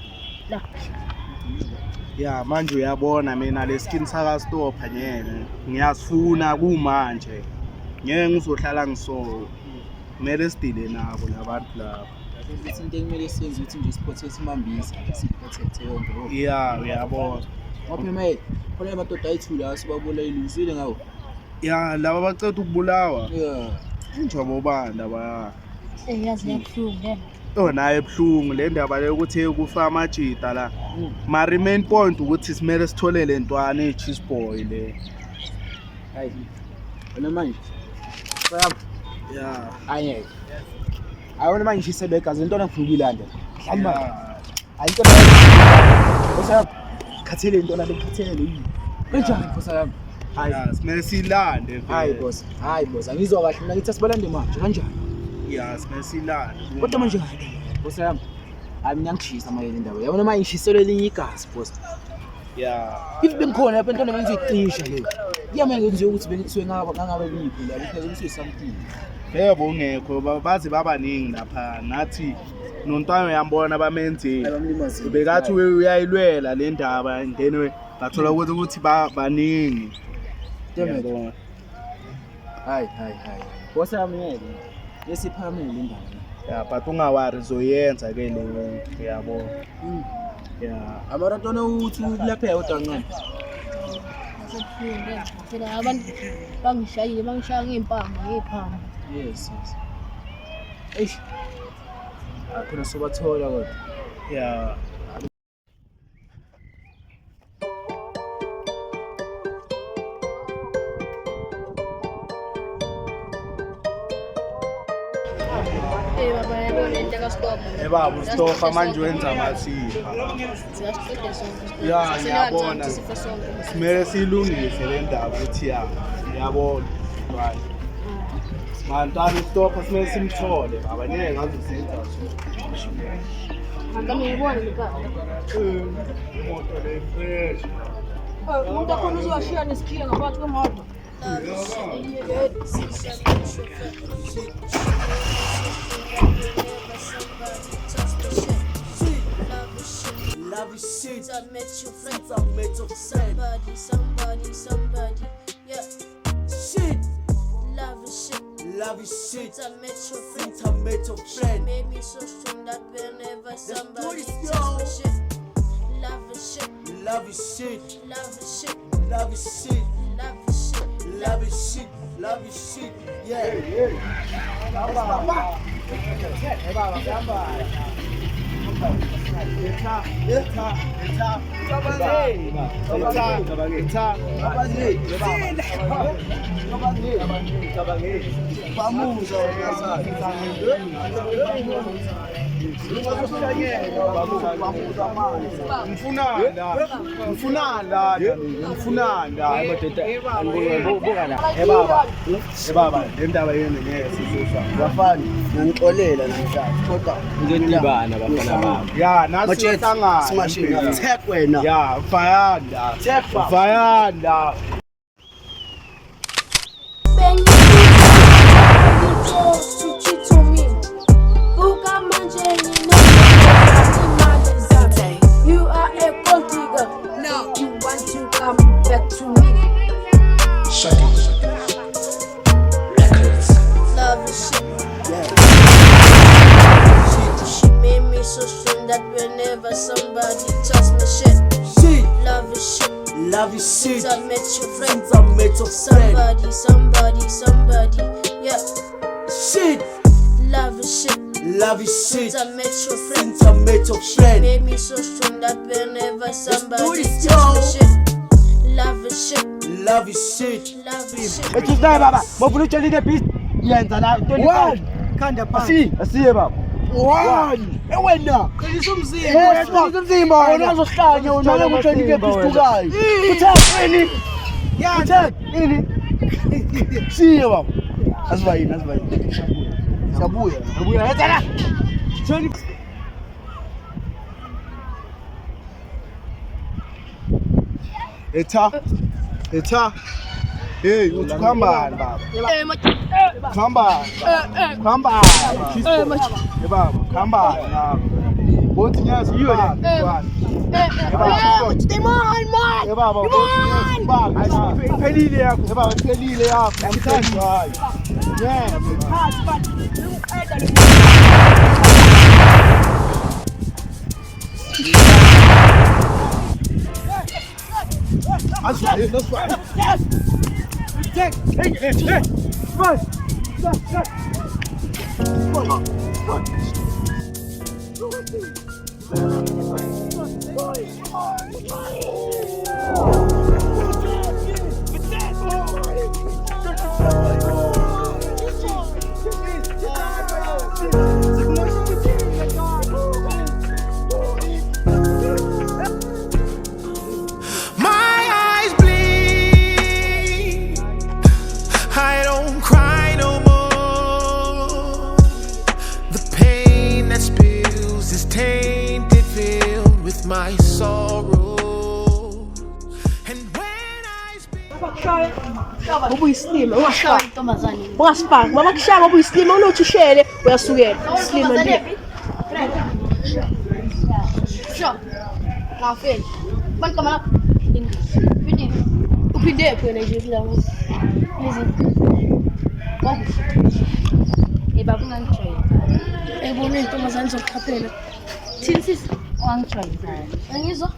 Ya manje uyabona mina leskin saka stop ngeke ngiyasifuna kumanje. Ngeke ngizohlala ngiso. Kumele sidile nabo labantu labo. Into ekumele siyenze ukuthi nje siprotect imambisa, siprotect yonke. Ya uyabona. Ngapha mate, khona amadoda ayithula asibabulele uzile ngawo. Ya laba bacela ukubulawa. Yeah. Injobo banda baya. Yazi yabuhlungu naye ebuhlungu le ndaba le ukuthi kufa amajita la. Mari main point ukuthi simele sithole lentwana eCheese Boy le. Hayi. Wena manje. Sayapha. Ya. Ayeke. Ayona manje ngisebeka zintona ngifuna ukuyilanda. Hamba. Ayintona. Sayapha. Khathele intona lekhathele yini? Kanjani sayapha? Hayi simele silande. Hayi boss. Hayi boss. Angizwa kahle mina ngithi asibalande manje kanjani? Ya simele silande. Kodwa manje hayi. Boss yami. Hayi mina ngishisa manje indaba. Yabona manje ngishiselo elinye igazi boss. Ya. If bengikhona lapha intona bengithi icisha le. Kuyamele ngenziwe ukuthi bengiswe ngabe bikho la because ngiswe something. Yebo ungekho baze babaningi lapha nathi nontwana uyambona bamenzi bekathi uyayilwela le ndaba then bathola ukuthi baningi. Yebo. Hayi. Boss yami ngeke. Lesiphamile indaba. Ya but ungawari zoyenza ke le uyabona. Ya abaratona uthi lapha yodwa ngani. Phela abantu bangishaya ngempama. Yes. Eish. Akhona sobathola kodwa. Ya. Baba yabona into kaStop. Baba uStop manje wenza amasipha. Ya ngiyabona. Simele silungise le ndaba ukuthi yabona. Right. Mantana uStop simele simthole baba ngeke ngazusenza Ngaka ngiyibona lika. Imoto le fresh. Umuntu akhona uzowashiya nesikhiya ngaphakathi kwemoto. Love is shit. I met your friends, I met your friend. Somebody, yeah. Shit. Love is shit. Love is shit. I met your friends, I met your friend. Made me so strong that whenever somebody tells me shit. Love is shit. Love is shit. Love is shit. Love is shit. Love is shit. Love is shit. Love is shit. Yeah. Baba le ndaba yenu ngeke sizosha Bafana ngixolela namhlanje kodwa ngedibana bafana babo. Ya nasi sihlangana. Smashing. Tech wena. Ya fayanda. Fayanda. You are a gold digger. No, you want to come back to me. Shut it. Records. Love is shit. She made me so strong that whenever somebody touch my shit. Shit. Love is shit. Love is shit. I met your friends. I met your friend. Somebody, yeah. Shit. Love is shit. Love is shit. I met your friends. I met your friend. Made me so strong that whenever somebody this, touch my shit. Love is shit. Love is shit. Love is shit. Ethi baba, mobulu tsheli piece. Yenza la 25. Khanda phansi. Asiye baba. 1. Ewena. Qinisa umzimba. Qinisa umzimba. Wena uzohlanya wena ngeke utsheli ke piece tukayi. Uthini? Ya uthini? Siye baba. Asiba yini. Sabuya. Yenza la. Tsheli. Eta Hey, uthambani baba? Khambani. Baba, khambani lapha. Bothi nyazi yiyo le. Baba, iphelile yakho. Baba, iphelile yakho. Namhlanje hayi. Yeah. Let's fight. Hey. Run. My sorrow and when I Ubuyislima ungashaya intombazane. Ungasipaki. Mama kushaya ubuyislima unothi ushele uyasukela. Islima nje. Sho. Ngafeli. Bantu kama lapho. Phinde. Uphinde phela nje kulabo. Lezi. Ngoku. Baba ungangijwayela. Ebona intombazane zokuchaphela. Thini sisi? Wangijwayela. Angizwa.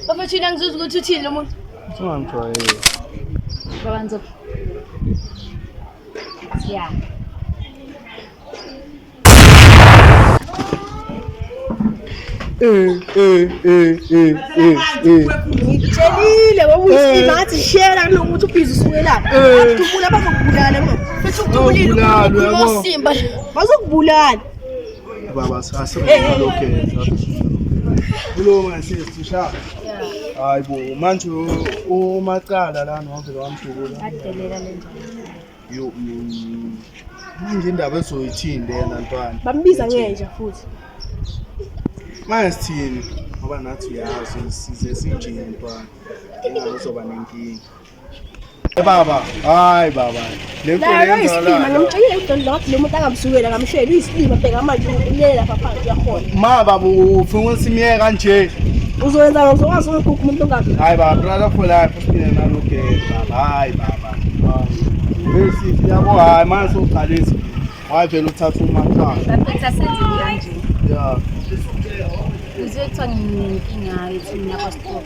Baba thina ngizizwa ukuthi uthini lo muntu. Ungangijwayela. Baba nzo. Yeah. Ngitshelile wawuyisima ngathi shela kunokuthi ubhizi usukela. Athubula bazokubulala ngoba. Futhi ukubulile usimba bazokubulala. Baba asemlokhe. Kulo ngasisisha. Hayibo manje umacala la novela wamdukula. Adelela lenja. Yo manje indaba ezoyithini lena ntwana. Bambiza ngenja futhi. Manje sithini ngoba nathi uyazi size sinjini ntwana. Uzoba nenkinga. Baba, hayi baba. Le nto yenza la. Ngimcela udonto ngathi lo muntu angamsukela ngamshela uyisilima bheka manje ulela lapha phansi uyakhona. Ma baba ufuna usimiyeka kanje. Uzoyenza ngizokwazi ukukhupha umuntu ongabi. Hayi baba, brother for life usipine nalokhe baba. Hayi baba. Bese yabo hayi manje soqalisa. Wavela uthatha umakhaya. Baphetha senze kanje. Yeah. Uzethwa nginenkinga yethi mina kwa-stop.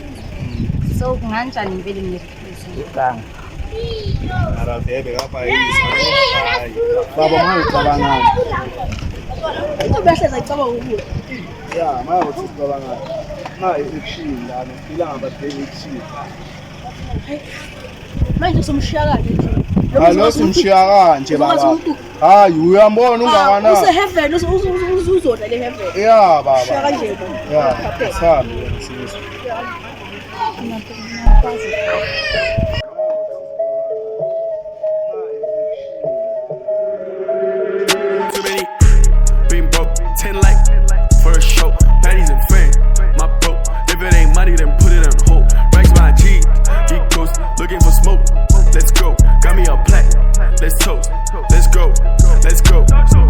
So kunganjani ngivele nginefuthi. Iganga. Aravebe kapha yisa. Baba manje ucabangani? Into behleza icabanga ukuthi. Yeah, manje ucabangani? Ma esection lana, ilanga babheke ection. Manje somshiya kanje nje. Alo simshiya kanje baba. Hayi uyambona ungakana. Use heaven uzodla le heaven. Yeah baba. Shiya kanje. Yeah, sami sisi. Too many been broke 10 like for a show. Patties and friends, my bro. If it ain't money, then put it on hold. Racks my G, ghost looking for smoke. Let's go, got me a plaque. Let's toast, let's go.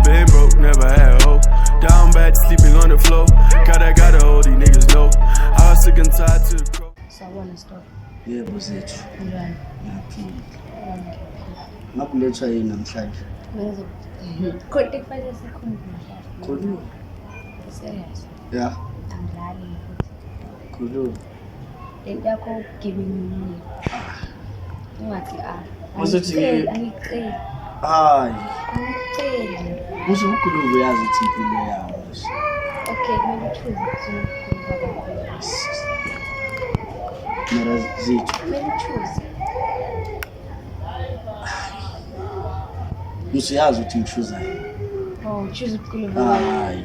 Been broke, never had hope. Down bad, sleeping on the floor. Gotta hold these niggas know. I was sick and tired to the crow. So I wanna stop. Yebo zethu. Ngiyani? Ngiyaphila. Ngakulethwa yini namhlanje? Wenza. Konke kufanele sikhona. Khulu. Serious. Yeah. Angidlali futhi. Khulu. Lento yakho giving me. Ungathi Uzothi angiceli. hayi. Angiceli. Uzokhuluma uyazi ukuthi impilo yawo. Okay, kumele uchuze Mara zethu. kumele uchuze. Usiyazi ukuthi ngishuza yini? Oh, uchuze ukukhuluma. Hayi.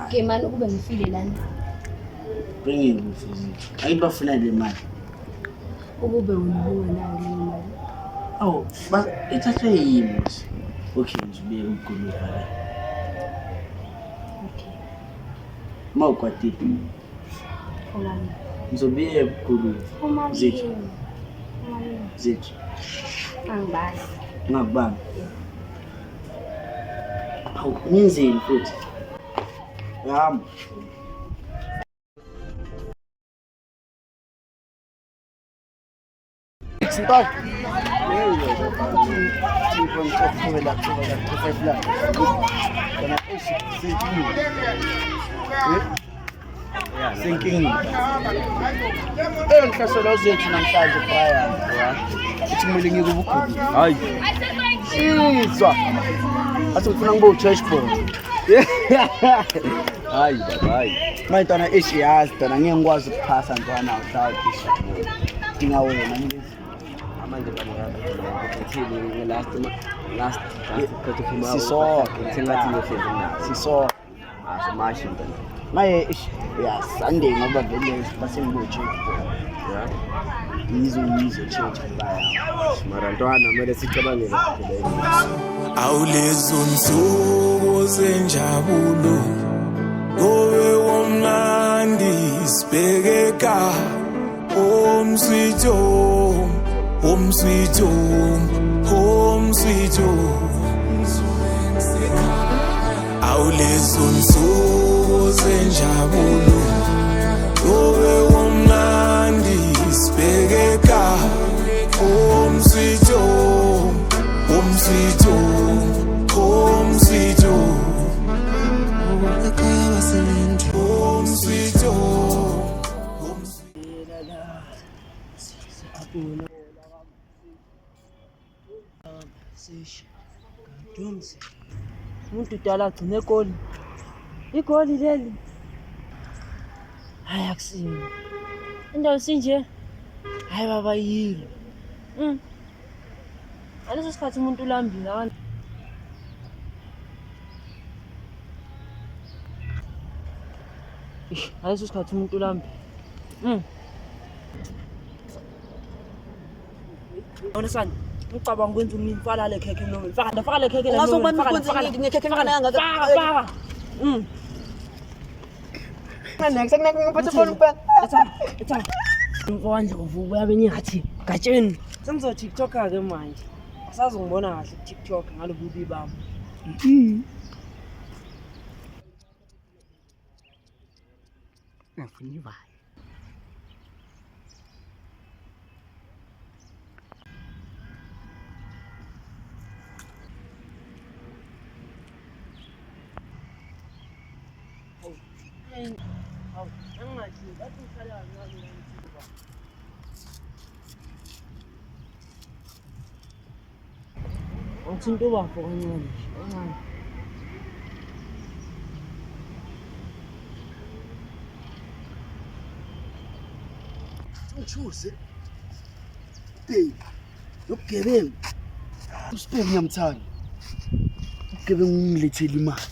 Okay, manje ukube ngifile lana. Bringing zethu. Ayibafuna le mali. Ukube ungenayo le mali. Awu, ithathwe yini? Okay, ngizobuye ukukhuluma la. Okay. Mawukwatile. Umali. Ngizobuye ukukhuluma. Umali. Zethu. Zithi. Angibani. Ngakubani? Hawu, ngenzeni futhi? Yami. Stop. Thinking. Ngihlasela uzethu namhlanje Brian. Uthi kumele ngike ubukhulu. Hayi. Sizwa. Athi ngifuna ngibe u-church boy. Hayi baba, hayi. Mayintwana eshiyazi dona ngeke ngikwazi ukuphasa ntwana without this boy. Dinga wena manje. Amanje bani ngathi last Sisonke sengathi ngiyohlezi nawe. Sisonke. Asimashi ntwana. Maye ya Sunday ngoba vele basengibotshe Yeah. yizo church baya. Mara ntwana mele sicabangele Awulezo nsuku zenjabulo Gowe womnandi sibhekeka Home sweet home, home sweet home, home sweet home. Awulezo nsuku zenjabulo Gowe womnandi sibhekeka Home sweet home, home sweet home, home sweet home. Home sweet home, home sweet home. Umuntu udala agcine egoli. Igoli leli. Hayi akusini. Indawo sinje. Hayi baba yilo. Aleso sikhathi umuntu ulambile abantu. Aleso sikhathi umuntu ulambile. Onesani. Ngicabanga ukwenza umini fala le khekhe noma faka le khekhe la. Ngazobani ukwenza ngidi ngekhekhe ngane yanga. Faka. Ngiphethe phone pen. Etha. Mfowandlovu uyabe nyathi gatsheni. Sengizo TikToker ke manje. Asazi ngibona kahle TikTok ngalobubi bami. Ngifuna ivayo. Angithinta ubafo kancane kancane. Uchuze. Babe. Yobugebengu. Usipheke ngiyamthanda. Ubugebengu ngilethele imali.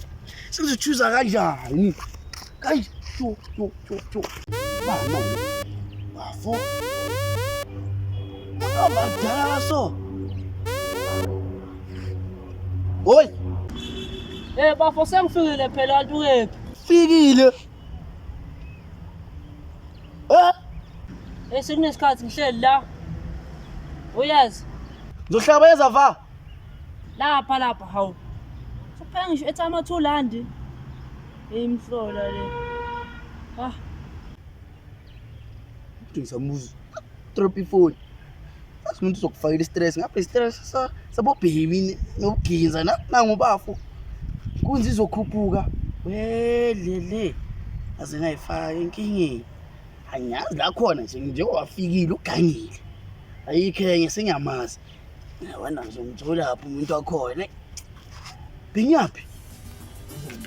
Sengizochuza kanjani? Kanje jo. Bana. Bafo. Abadala so. Hoy. Bafo sengifikile phela kanti ukephi? Fikile. Sekunesikhathi ngihleli la. Uyazi? Ngizohlaba ezava. Lapha hawu. Sophela ngisho ethama 2 rand. Imhlola le. Ngisambuza. Drop ifoni. Umuntu uzokufakela istress ngapha istress sabo baby nokuginza nangu bafo. Kunzi izokhuphuka. Welele. Aze ngayifaka inkingeni. Anyazi la khona nje wafikile ugangile. Ayikhenye sengiyamazi. Wena ngizomthola lapho umuntu wakhona. Binyapi? Swing,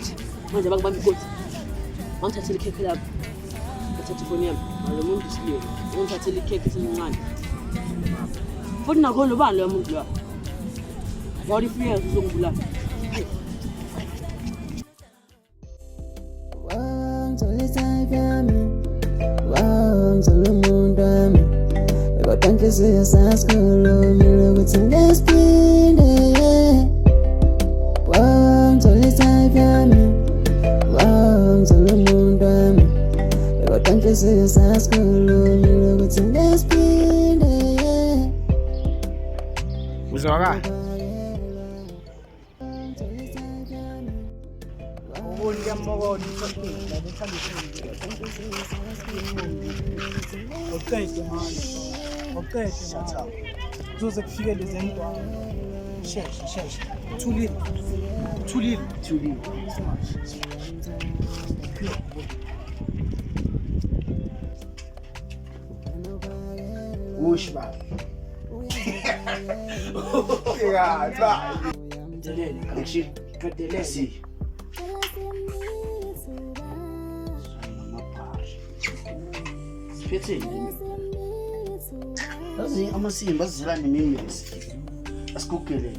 ngathi manje abakubamba inkosi wangithathela ikhekhe labo wathatha ifoni yami lo muntu usilele wangithathela ikhekhe selincane futhi nakho lo bani lo muntu lo wari fika uzongibulala Tanke saskolo ukuthi ngesphinde wangithola yami wangithola umuntu wami tanke saskolo ukuthi ngesphinde uzwakala uboni kamokoni la bethanda Oqede manje. Oqede shatha. Kuzoze kufike lezi ntwana. Shesha. Thulile. Ush ba. Ya, ta. Delele, kashi. Kadelesi. Siphethe Yazi amasimba azizela nemini lesi. Asikugele.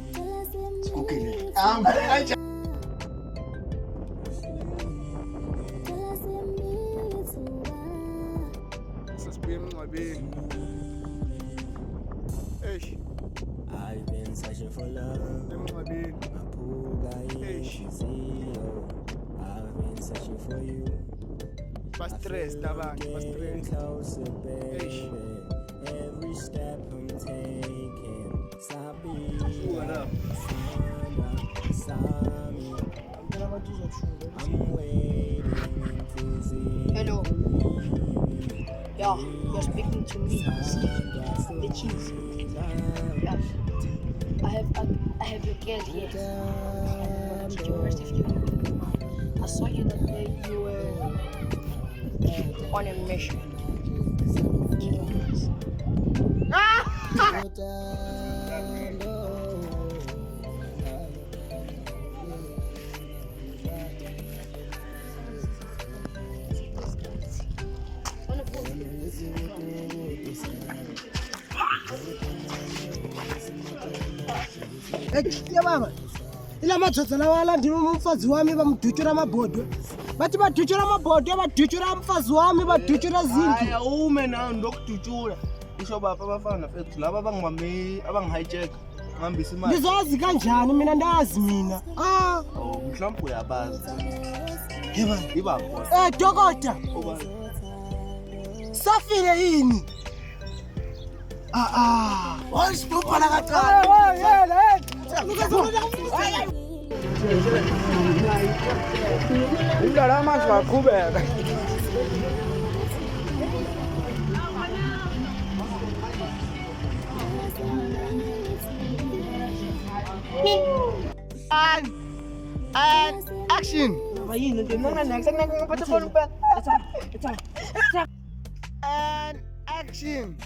I've been searching for love. I've been searching for you. Stress, closer, baby. Every step I'm taking, sabi. I'm waiting to see. Hello. Yeah, you're speaking to me. Bitches. Yeah. I have your girl here. Did you first if you I saw you that day you were on a mission. Baba. Ila madoda lawa alandile umfazi wami bamdutshura amabhodwe. Bathi badutshura amabhodwe, badutshura umfazi wami, badutshura izindlu. Hayi ume nawo ndokudutshura. Isho bapha abafana fethu laba abangihijack ngihambisa imali. Ngizazi kanjani mina ndazi mina. Mhlawumbe uyabazi. Iba khona. Dokota. Safile yini? Wasibophala kancane. Umdala amanje waqhubeka. And action. Ayini nto nanga ngiphatha phone pen. And action.